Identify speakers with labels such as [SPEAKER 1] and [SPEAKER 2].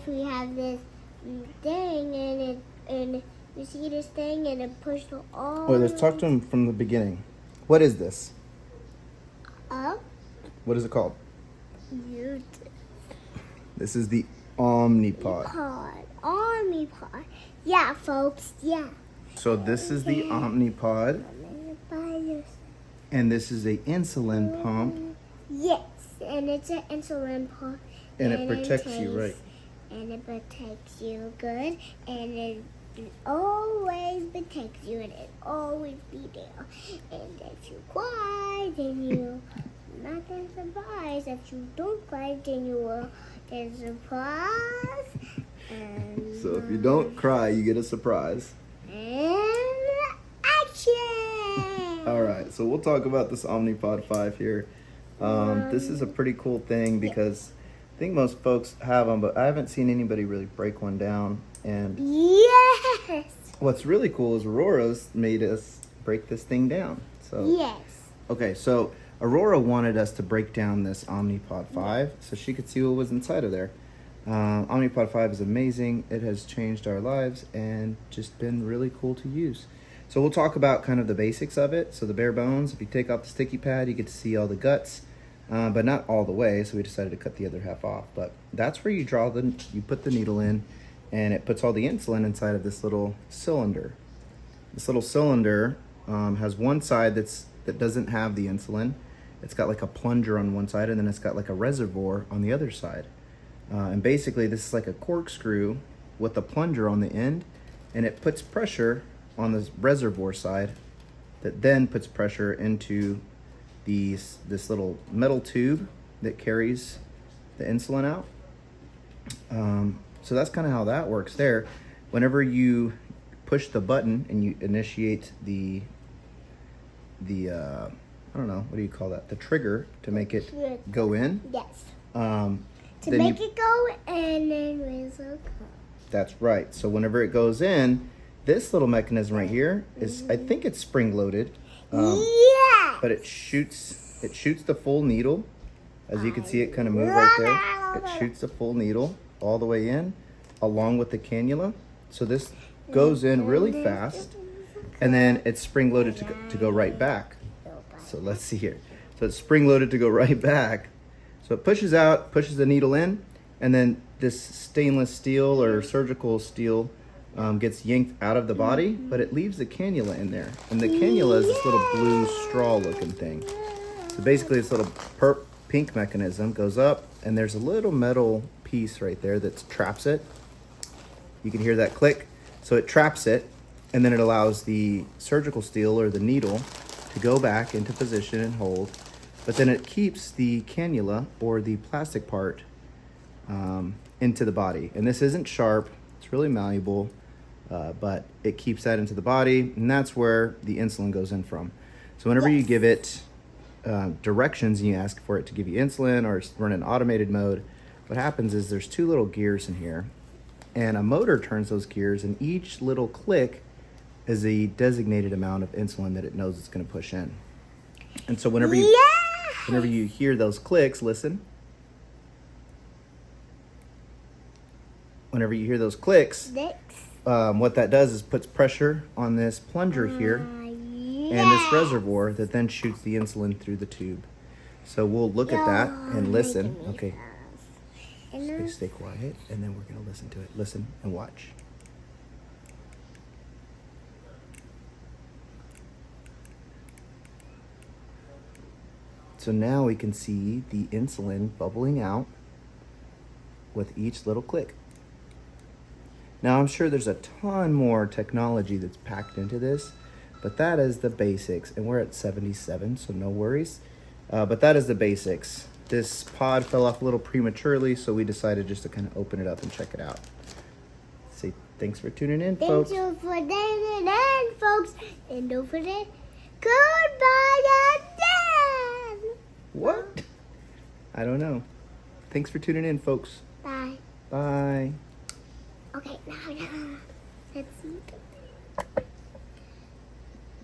[SPEAKER 1] if we have this thing and you see this thing and it pushed all.
[SPEAKER 2] Wait, let's talk to him from the beginning. What is this? What is it called? This is the Omnipod.
[SPEAKER 1] Omnipod. Yeah, folks. Yeah.
[SPEAKER 2] So this is the Omnipod, and this is a insulin pump.
[SPEAKER 1] Yes, and it's an insulin pump.
[SPEAKER 2] And it protects you, right?
[SPEAKER 1] And it protects you good, and it always protects you, and it always be there. And if you cry, then you not that surprised. If you don't cry, then you will get a surprise. And,
[SPEAKER 2] So if you don't cry, you get a surprise.
[SPEAKER 1] And action!
[SPEAKER 2] All right, so we'll talk about this Omnipod 5 here. This is a pretty cool thing because I think most folks have them, but I haven't seen anybody really break one down. And
[SPEAKER 1] yes!
[SPEAKER 2] what's really cool is Aurora's made us break this thing down. So
[SPEAKER 1] Yes.
[SPEAKER 2] okay, so Aurora wanted us to break down this Omnipod 5 so she could see what was inside of there. Omnipod 5 is amazing. It has changed our lives and just been really cool to use. So we'll talk about kind of the basics of it. So the bare bones, if you take off the sticky pad, you get to see all the guts, but not all the way. So we decided to cut the other half off. But that's where you put the needle in, and it puts all the insulin inside of this little cylinder. This little cylinder has one side that doesn't have the insulin. It's got like a plunger on one side, and then it's got like a reservoir on the other side. And basically this is like a corkscrew with a plunger on the end, and it puts pressure on this reservoir side that then puts pressure into this little metal tube that carries the insulin out. So that's kind of how that works there. Whenever you push the button and you initiate the I don't know, what do you call that? The trigger to make it go in.
[SPEAKER 1] Yes. To
[SPEAKER 2] Then
[SPEAKER 1] make it go, and then whistle come.
[SPEAKER 2] That's right. So whenever it goes in, this little mechanism right here is, I think it's spring loaded.
[SPEAKER 1] Yeah.
[SPEAKER 2] But it shoots the full needle. As you can see, it kind of move right there. It shoots the full needle all the way in, along with the cannula. So this goes in really fast, and then it's spring loaded to go right back. So let's see here. So it's spring loaded to go right back. So it pushes out, pushes the needle in, and then this stainless steel or surgical steel gets yanked out of the body, but it leaves the cannula in there. And the cannula is this little blue straw looking thing. So basically this little pink mechanism goes up, and there's a little metal piece right there that traps it. You can hear that click. So it traps it, and then it allows the surgical steel or the needle to go back into position and hold. But then it keeps the cannula or the plastic part into the body. And this isn't sharp, it's really malleable, but it keeps that into the body, and that's where the insulin goes in from. So whenever you give it directions and you ask for it to give you insulin or run in automated mode, what happens is there's two little gears in here, and a motor turns those gears, and each little click is a designated amount of insulin that it knows it's going to push in. And so whenever you hear those clicks, listen. Whenever you hear those clicks, what that does is puts pressure on this plunger here and this reservoir that then shoots the insulin through the tube. So we'll look at that and listen. Okay. Stay quiet, and then we're going to listen to it. Listen and watch. So now we can see the insulin bubbling out with each little click. Now I'm sure there's a ton more technology that's packed into this, but that is the basics. And we're at 77, so no worries. But that is the basics. This pod fell off a little prematurely, so we decided just to kind of open it up and check it out. Say thanks for tuning in, folks.
[SPEAKER 1] Thank you for tuning in, folks. And don't forget, goodbye again.
[SPEAKER 2] What? I don't know. Thanks for tuning in, folks.
[SPEAKER 1] Bye.
[SPEAKER 2] Bye.
[SPEAKER 1] Okay, now let's eat.